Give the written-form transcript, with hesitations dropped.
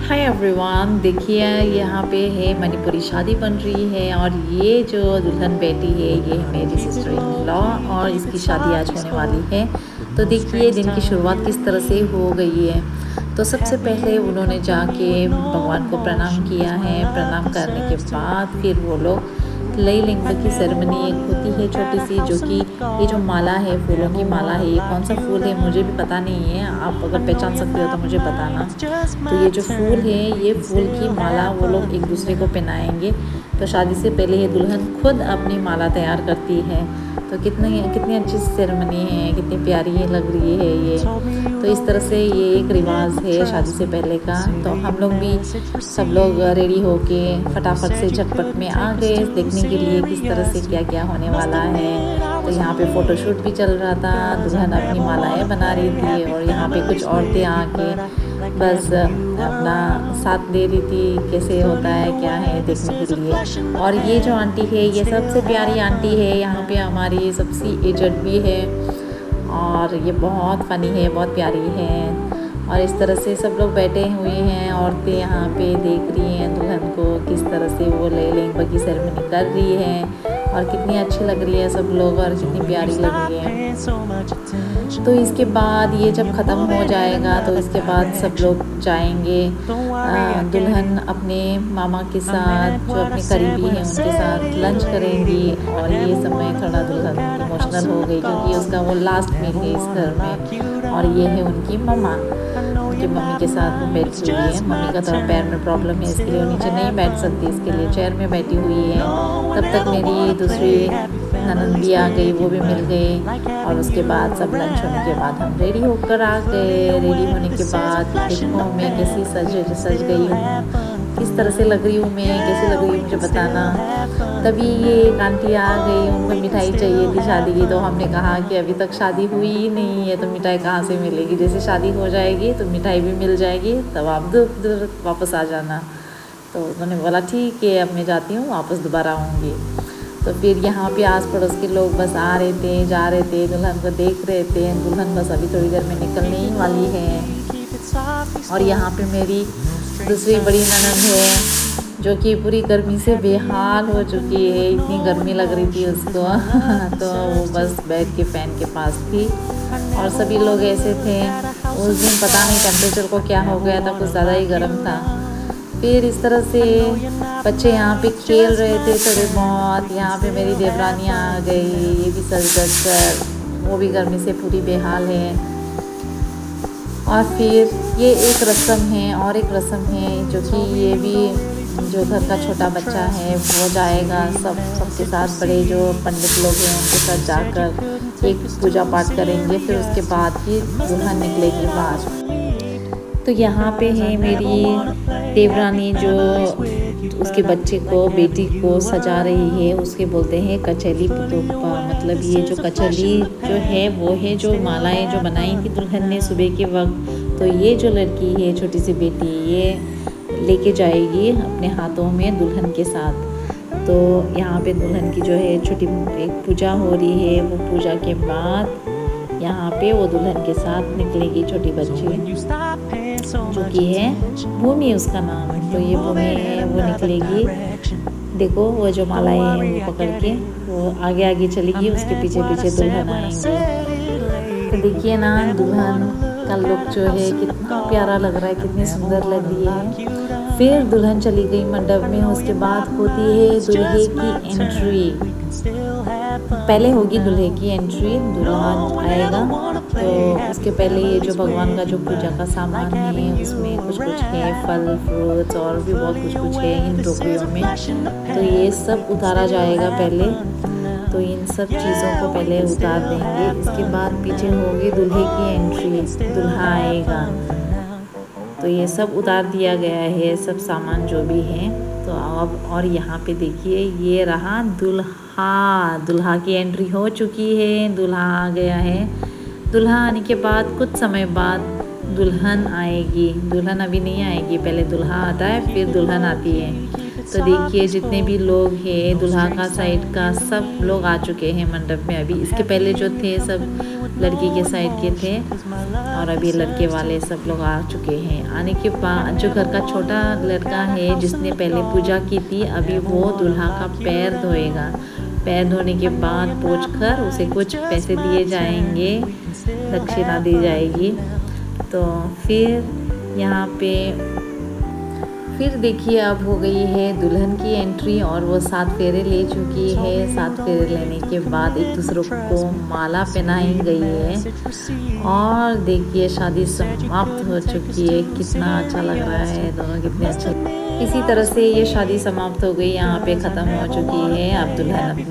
Hi everyone, देखिए यहाँ पे है मणिपुरी शादी बन रही है और ये जो दुल्हन बेटी है ये है मेरी सिस्टर इन लॉ और इसकी शादी आज होने वाली है। तो देखिए दिन की शुरुआत किस तरह से हो गई है। तो सबसे पहले उन्होंने जाके भगवान को प्रणाम किया है। प्रणाम करने के बाद फिर वो लोग लई लिंग की सेरेमनी एक होती है छोटी सी, जो कि ये जो माला है, फूलों की माला है, ये कौन सा फूल है मुझे भी पता नहीं है, आप अगर पहचान सकते हो तो मुझे बताना। तो ये जो फूल है ये फूल की माला वो लोग एक दूसरे को पहनाएंगे। तो शादी से पहले ये दुल्हन खुद अपनी माला तैयार करती है। तो कितनी अच्छी सेरेमनी है, कितनी प्यारी है लग रही है ये। तो इस तरह से ये एक रिवाज है शादी से पहले का। तो हम लोग भी सब लोग रेडी होके फटाफट से झटपट में आ गए देखने के लिए किस तरह से क्या क्या होने वाला है। तो यहाँ पे फ़ोटोशूट भी चल रहा था, दुल्हन अपनी मालाएं बना रही थी और यहाँ पे कुछ औरतें आके बस अपना साथ दे रही थी कैसे होता है क्या है देखने के लिए। और ये जो आंटी है ये सबसे प्यारी आंटी है यहाँ पे, हमारी सबसे एजड भी है और ये बहुत फ़नी है, बहुत प्यारी है। और इस तरह से सब लोग बैठे हुए हैं, औरतें यहाँ पे देख रही हैं दुल्हन को किस तरह से वो ले लेंगे की सेरेमनी कर रही है और कितनी अच्छी लग रही है सब लोग और कितनी प्यारी लग रही है। तो इसके बाद ये जब ख़त्म हो जाएगा तो इसके बाद सब लोग जाएंगे दुल्हन अपने मामा के साथ, जो अपने करीबी हैं उनके साथ लंच करेंगी। और ये समय थोड़ा दुल्हन इमोशनल हो गई क्योंकि उसका वो लास्ट मील है इस घर में। और ये है उनकी मम्मा, उनकी मम्मी के साथ वो बैठी हुई है। मम्मी का थोड़ा पैर में प्रॉब्लम है, इसके लिए वो नीचे नहीं बैठ सकती, इसके लिए चेयर में बैठी हुई है। तब तक मेरी दूसरी ननद भी आ गई, वो भी मिल गए। और उसके बाद सब लंच होने के बाद हम रेडी होकर आ गए। रेडी होने के बाद देखो मैं कैसी सज गई हूँ, किस तरह से लग रही हूँ मैं, कैसी लग रही हूँ मुझे बताना। तभी ये एक आंटी आ गई, उनको मिठाई चाहिए थी शादी की। तो हमने कहा कि अभी तक शादी हुई ही नहीं है तो मिठाई कहाँ से मिलेगी, जैसे शादी हो जाएगी तो मिठाई भी मिल जाएगी, तब आप वापस आ जाना। तो उन्होंने बोला ठीक है अब मैं जाती हूँ, वापस दोबारा आऊँगी। तो फिर यहाँ पे आस पड़ोस के लोग बस आ रहे थे जा रहे थे, दुल्हन को देख रहे थे। दुल्हन बस अभी थोड़ी देर में निकलने ही वाली है। और यहाँ पे मेरी दूसरी बड़ी ननद है जो कि पूरी गर्मी से बेहाल हो चुकी है, इतनी गर्मी लग रही थी उसको तो वो बस बैठ के फ़ैन के पास थी। और सभी लोग ऐसे थे, उस दिन पता नहीं टेम्परेचर को क्या हो गया था, कुछ ज़्यादा ही गर्म था। फिर इस तरह से बच्चे यहाँ पे खेल रहे थे थोड़े बहुत। यहाँ पे मेरी देवरानी आ गई, ये भी सज धज कर, वो भी गर्मी से पूरी बेहाल है। और फिर ये एक रस्म है और एक रस्म है जो कि ये भी जो घर का छोटा बच्चा है वो जाएगा सबके साथ, बड़े जो पंडित लोग हैं उनके साथ जाकर एक पूजा पाठ करेंगे। फिर उसके बाद ही दुल्हन निकलेगी बाहर। तो यहाँ पे है मेरी देवरानी जो उसके बच्चे को, बेटी को सजा रही है, उसके बोलते हैं कचैली पुतोपा। मतलब ये जो कचैली जो है वो है जो मालाएं जो बनाई थी दुल्हन ने सुबह के वक्त। तो ये जो लड़की है छोटी सी बेटी, ये लेके जाएगी अपने हाथों में दुल्हन के साथ। तो यहाँ पे दुल्हन की जो है छोटी एक पूजा हो रही है। वो पूजा के बाद यहाँ पे वो दुल्हन के साथ निकलेगी छोटी बच्ची जो कि है भूमि, उसका नाम है। तो ये भूमि है, वो निकलेगी। देखो वो जो मालाएं हैं वो पकड़ के वो आगे आगे चलेगी, उसके पीछे पीछे दुल्हन आएंगे। तो देखिए ना दुल्हन का लुक जो है कितना प्यारा लग रहा है, कितनी सुंदर लग रही है। फिर दुल्हन चली गई मंडप में, उसके बाद होती है दूल्हे की एंट्री। पहले होगी दूल्हे की एंट्री, दूल्हा आएगा। तो उसके पहले ये जो भगवान का जो पूजा का सामान है उसमें कुछ है, फल फ्रूट्स और भी बहुत कुछ है इन टोकरियों में। तो ये सब उतारा जाएगा पहले। तो इन सब चीज़ों को पहले उतार देंगे। इसके बाद पीछे होगी दूल्हे की एंट्री, दूल्हा आएगा। तो ये सब उतार दिया गया है, सब सामान जो भी है। तो अब और यहाँ पे देखिए ये रहा दूल्हा की एंट्री हो चुकी है, दूल्हा आ गया है। दूल्हा आने के बाद कुछ समय बाद दुल्हन आएगी। दुल्हन अभी नहीं आएगी, पहले दूल्हा आता है फिर दुल्हन आती है। तो देखिए जितने भी लोग हैं दुल्हा का साइड का सब लोग आ चुके हैं मंडप में। अभी इसके पहले जो थे सब लड़की के साइड के थे और अभी लड़के वाले सब लोग आ चुके हैं। आने के बाद जो घर का छोटा लड़का है जिसने पहले पूजा की थी, अभी वो दुल्हा का पैर धोएगा। पैर धोने के बाद पोंछकर उसे कुछ पैसे दिए जाएंगे, दक्षिणा दी जाएगी। तो फिर यहाँ पे फिर देखिए अब हो गई है दुल्हन की एंट्री और वो 7 फेरे ले चुकी है। 7 फेरे लेने के बाद एक दूसरे को माला पहनाई गई है और देखिए शादी समाप्त हो चुकी है। कितना अच्छा लग रहा है, दोनों कितने अच्छे। इसी तरह से ये शादी समाप्त हो गई, यहाँ पे ख़त्म हो चुकी है। अब दुल्हन अपनी